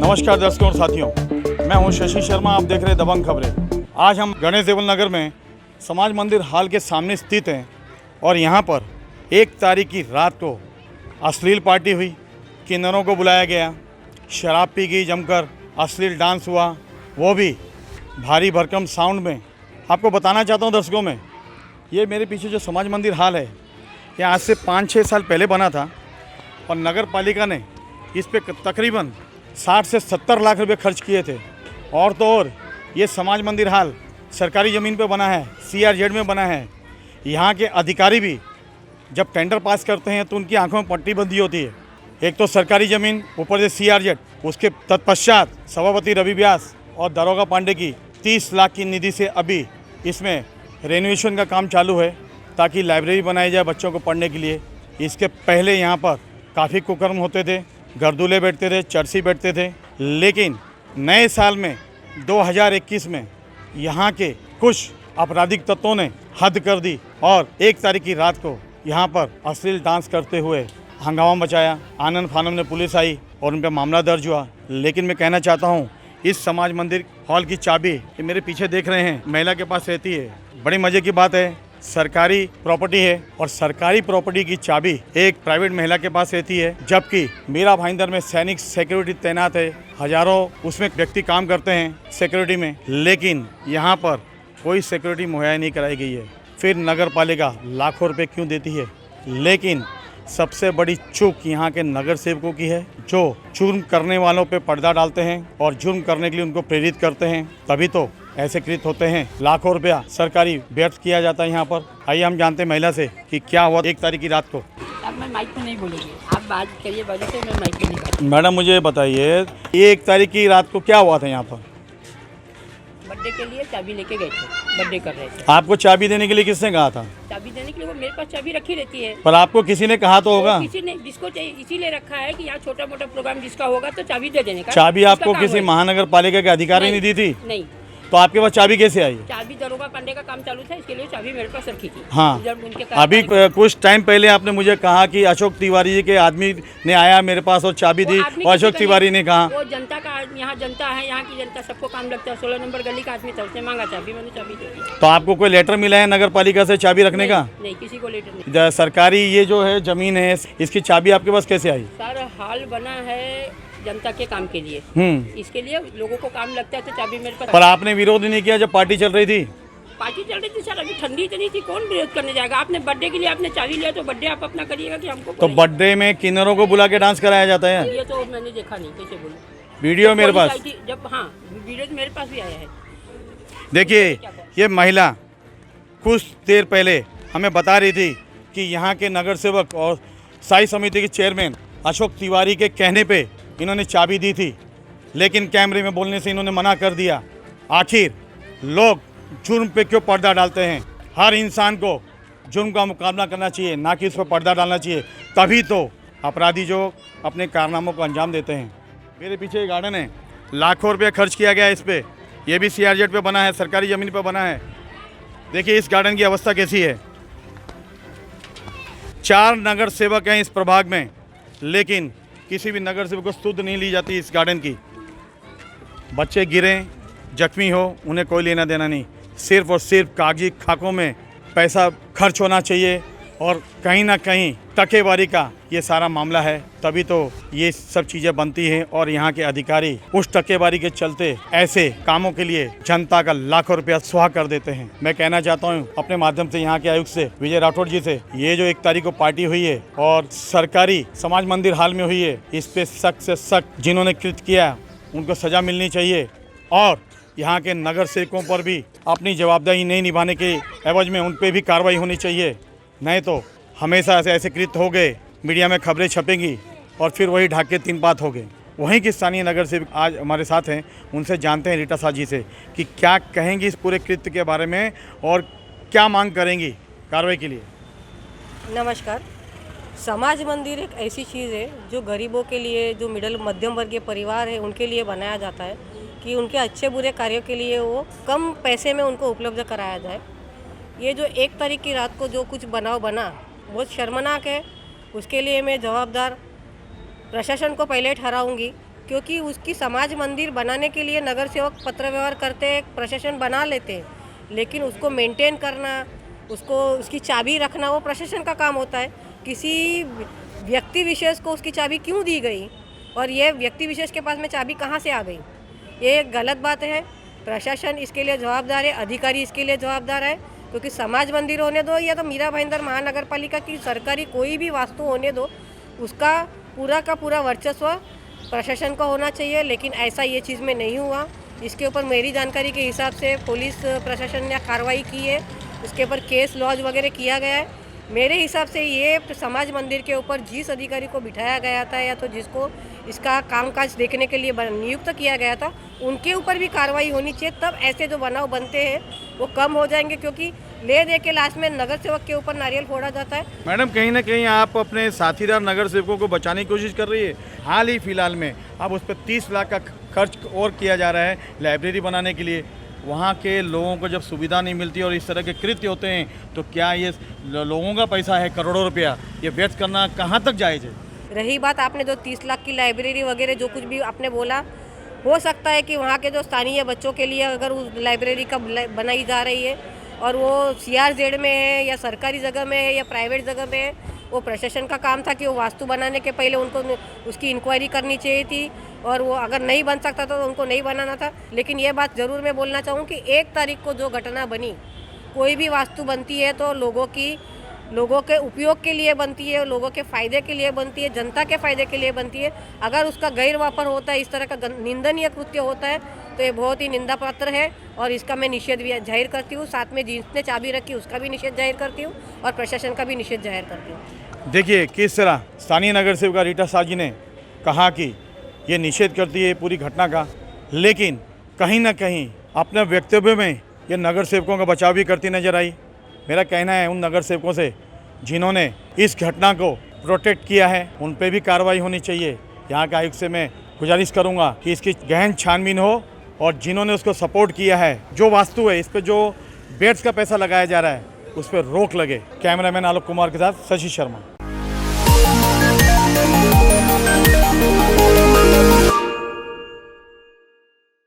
नमस्कार दर्शकों और साथियों, मैं हूं शशि शर्मा। आप देख रहे हैं दबंग खबरें। आज हम गणेश देवल नगर में समाज मंदिर हॉल के सामने स्थित हैं और यहां पर 1 तारीख की रात को अश्लील पार्टी हुई, किन्नरों को बुलाया गया, शराब पी गई जमकर, अश्लील डांस हुआ, वो भी भारी भरकम साउंड में। आपको बताना चाहता हूं दर्शकों में, ये मेरे पीछे जो समाज मंदिर हॉल है, ये आज से 5-6 साल पहले बना था और नगर पालिका ने इस पे तकरीबन 60 से 70 लाख रुपए खर्च किए थे। और तो और ये समाज मंदिर हॉल सरकारी ज़मीन पे बना है, CRZ में बना है। यहाँ के अधिकारी भी जब टेंडर पास करते हैं तो उनकी आंखों में पट्टी बंधी होती है। एक तो सरकारी ज़मीन, ऊपर से CRZ, उसके तत्पश्चात सभापति रवि व्यास और दरोगा पांडे की 30 लाख की निधि से अभी इसमें रेनोवेशन का काम चालू है ताकि लाइब्रेरी बनाई जाए बच्चों को पढ़ने के लिए। इसके पहले यहाँ पर काफ़ी कुकर्म होते थे, गर्दूले बैठते थे, चर्सी बैठते थे। लेकिन नए साल में 2021 में यहाँ के कुछ आपराधिक तत्वों ने हद कर दी और 1 तारीख की रात को यहाँ पर अश्लील डांस करते हुए हंगामा मचाया। आनन फानन में पुलिस आई और उन पर मामला दर्ज हुआ। लेकिन मैं कहना चाहता हूँ, इस समाज मंदिर हॉल की चाबी ये मेरे पीछे देख रहे हैं, महिला के पास रहती है। बड़ी मज़े की बात है, सरकारी प्रॉपर्टी है और सरकारी प्रॉपर्टी की चाबी एक प्राइवेट महिला के पास रहती है, जबकि मीरा भाईंदर में सैनिक सिक्योरिटी तैनात है, हजारों उसमें व्यक्ति काम करते हैं सिक्योरिटी में, लेकिन यहाँ पर कोई सिक्योरिटी मुहैया नहीं कराई गई है। फिर नगर पालिका लाखों रुपए क्यों देती है? लेकिन सबसे बड़ी चूक यहाँ के नगर सेवकों की है, जो जुर्म करने वालों पे पर्दा डालते हैं और जुर्म करने के लिए उनको प्रेरित करते हैं, तभी तो ऐसे कृत होते हैं। लाखों रुपया सरकारी व्यर्थ किया जाता है यहाँ पर। आइए हम जानते हैं महिला से कि क्या हुआ 1 तारीख की रात को। अब मैं माइक पे नहीं बोलूँगी, आप बात करिए वजह से मैं माइक पे नहीं बात। मैडम मुझे बताइए, 1 तारीख की रात को क्या हुआ था यहाँ पर? बर्थडे के लिए चाबी लेके गए थे, बर्थडे कर रहे थे। आपको चाबी देने के लिए किसने कहा था? चाबी देने के लिए वो मेरे पास चाबी रखी रहती है। पर आपको किसी ने कहा तो होगा? किसी ने, जिसको चाहिए इसीलिए रखा है कि यहाँ छोटा मोटा प्रोग्राम जिसका होगा तो चाबी दे देने का। चाबी आपको किसी महानगर पालिका के अधिकारी ने दी थी? नहीं। तो आपके पास चाबी कैसे आई? चाबी दरोगा पांडे का काम चालू था, इसके लिए चाबी मेरे पास रखी थी। हाँ, जब उनके अभी कुछ टाइम पहले आपने मुझे कहा कि अशोक तिवारी जी के आदमी ने आया मेरे पास और चाबी दी, और अशोक तिवारी ने कहा वो जनता का, यहाँ जनता है, यहाँ की जनता सबको काम लगता है। 16 नंबर गली का आदमी था, उसने मांगा चाबी, मैंने चाबी दे दी। तो आपको कोई लेटर मिला है नगर पालिका से चाबी रखने का? नहीं, किसी को लेटर नहीं। सरकारी ये जो है जमीन है, इसकी चाबी आपके पास कैसे आई? सर हॉल बना है जनता के काम के लिए, इसके लिए लोगों को काम लगता है तो चाबी मेरे पास। पर आपने विरोध नहीं किया जब पार्टी चल रही थी? पार्टी चल रही थी सर, अभी ठंडी इतनी थी, कौन विरोध करने जाएगा? आपने बर्थडे के लिए आपने चाबी लिया तो बर्थडे आप अपना करिएगा कि हमको? तो बर्थडे में किन्नरों को बुला के डांस कराया जाता है? ये तो मैंने देखा नहीं, कैसे बोलूं? वीडियो मेरे पास, जब हाँ वीडियो मेरे पास भी आया है। देखिए ये महिला कुछ देर पहले हमें बता रही थी कि यहाँ के नगर सेवक और स्थायी समिति के चेयरमैन अशोक तिवारी के कहने पे इन्होंने चाबी दी थी, लेकिन कैमरे में बोलने से इन्होंने मना कर दिया। आखिर लोग जुर्म पे क्यों पर्दा डालते हैं? हर इंसान को जुर्म का मुकाबला करना चाहिए, ना कि उस पर पर्दा डालना चाहिए, तभी तो अपराधी जो अपने कारनामों को अंजाम देते हैं। मेरे पीछे एक गार्डन है, लाखों रुपये खर्च किया गया इस पर। यह भी CRZ पे बना है, सरकारी ज़मीन पर बना है। देखिए इस गार्डन की अवस्था कैसी है। 4 नगर सेवक हैं इस प्रभाग में, लेकिन किसी भी नगर सेवक को सुध नहीं ली जाती इस गार्डन की। बच्चे गिरें, जख्मी हो, उन्हें कोई लेना देना नहीं। सिर्फ और सिर्फ कागजी खाकों में पैसा खर्च होना चाहिए और कहीं ना कहीं टकेवारी का ये सारा मामला है, तभी तो ये सब चीज़ें बनती हैं। और यहाँ के अधिकारी उस टकेवारी के चलते ऐसे कामों के लिए जनता का लाखों रुपया सुहा कर देते हैं। मैं कहना चाहता हूँ अपने माध्यम से यहाँ के आयुक्त से, विजय राठौड़ जी से, ये जो 1 तारीख को पार्टी हुई है और सरकारी समाज मंदिर हॉल में हुई है, इस पे सख्त से सख्त जिन्होंने कृत किया उनको सजा मिलनी चाहिए। और यहाँ के नगर सेवकों पर भी अपनी जवाबदेही नहीं निभाने के एवज में उन पर भी कार्रवाई होनी चाहिए। नहीं तो हमेशा ऐसे कृत्य हो गए, मीडिया में खबरें छपेंगी और फिर वही ढाके 3 बात हो गए। वहीं की स्थानीय नगर सेवक आज हमारे साथ हैं, उनसे जानते हैं रीटा साजी से कि क्या कहेंगी इस पूरे कृत्य के बारे में और क्या मांग करेंगी कार्रवाई के लिए। नमस्कार। समाज मंदिर एक ऐसी चीज़ है जो गरीबों के लिए, जो मिडिल मध्यम वर्गीय परिवार है, उनके लिए बनाया जाता है कि उनके अच्छे बुरे कार्यों के लिए वो कम पैसे में उनको उपलब्ध कराया जाए। ये जो 1 तारीख की रात को जो कुछ बनाव बना बहुत शर्मनाक है। उसके लिए मैं जवाबदार प्रशासन को पहले ठहराऊंगी क्योंकि उसकी समाज मंदिर बनाने के लिए नगर सेवक पत्र व्यवहार करते हैं, प्रशासन बना लेते हैं, लेकिन उसको मेंटेन करना, उसको उसकी चाबी रखना वो प्रशासन का काम होता है। किसी व्यक्ति विशेष को उसकी चाबी क्यों दी गई और ये व्यक्ति विशेष के पास में चाबी कहाँ से आ गई, ये गलत बात है। प्रशासन इसके लिए जवाबदार है, अधिकारी इसके लिए जवाबदार है, क्योंकि समाज मंदिर होने दो या तो मीरा भाईंदर महानगर पालिका की सरकारी कोई भी वास्तु होने दो, उसका पूरा का पूरा वर्चस्व प्रशासन का होना चाहिए। लेकिन ऐसा ये चीज़ में नहीं हुआ। इसके ऊपर मेरी जानकारी के हिसाब से पुलिस प्रशासन ने कार्रवाई की है, उसके ऊपर केस लॉज वगैरह किया गया है। मेरे हिसाब से ये समाज मंदिर के ऊपर जिस अधिकारी को बिठाया गया था या तो जिसको इसका कामकाज देखने के लिए नियुक्त किया गया था, उनके ऊपर भी कार्रवाई होनी चाहिए। तब ऐसे जो बनाव बनते हैं वो कम हो जाएंगे, क्योंकि ले दे के लास्ट में नगर सेवक के ऊपर नारियल फोड़ा जाता है। मैडम, कहीं ना कहीं आप अपने साथीदार नगर सेवकों को बचाने की कोशिश कर रही है। हाल ही फिलहाल में अब उस पर 30 लाख का खर्च और किया जा रहा है लाइब्रेरी बनाने के लिए। वहाँ के लोगों को जब सुविधा नहीं मिलती और इस तरह के कृत्य होते हैं, तो क्या ये लोगों का पैसा है, करोड़ों रुपया, ये व्यर्थ करना कहाँ तक जायज़ है? रही बात आपने जो 30 लाख की लाइब्रेरी वगैरह जो कुछ भी आपने बोला, हो सकता है कि वहाँ के जो स्थानीय बच्चों के लिए अगर उस लाइब्रेरी का बनाई जा रही है और वो CRZ में है या सरकारी जगह में है या प्राइवेट जगह में है, वो प्रशासन का काम था कि वो वास्तु बनाने के पहले उनको उसकी इंक्वायरी करनी चाहिए थी, और वो अगर नहीं बन सकता तो उनको नहीं बनाना था। लेकिन ये बात ज़रूर मैं बोलना चाहूँ कि 1 तारीख को जो घटना बनी, कोई भी वास्तु बनती है तो लोगों के उपयोग के लिए बनती है, लोगों के फ़ायदे के लिए बनती है, जनता के फ़ायदे के लिए बनती है। अगर उसका गैर वापर होता है, इस तरह का निंदनीय कृत्य होता है, तो ये बहुत ही निंदा पात्र है और इसका मैं निषेध भी जाहिर करती हूँ। साथ में जिसने चाबी रखी उसका भी निषेध जाहिर करती हूँ और प्रशासन का भी निषेध जाहिर करती हूँ। देखिए किस तरह स्थानीय नगर सेविका रीटा शाह जी ने कहा कि ये निषेध करती है पूरी घटना का, लेकिन कहीं ना कहीं अपने वक्तव्य में ये नगर सेवकों का बचाव भी करती नजर आई। मेरा कहना है उन नगर सेवकों से जिन्होंने इस घटना को प्रोटेक्ट किया है, उन पर भी कार्रवाई होनी चाहिए। यहाँ के आयुक्त से मैं गुजारिश करूँगा कि इसकी गहन छानबीन हो और जिन्होंने उसको सपोर्ट किया है, जो वास्तु है, इस पर जो बेड्स का पैसा लगाया जा रहा है, उस पर रोक लगे। कैमरामैन आलोक कुमार के साथ शशि शर्मा।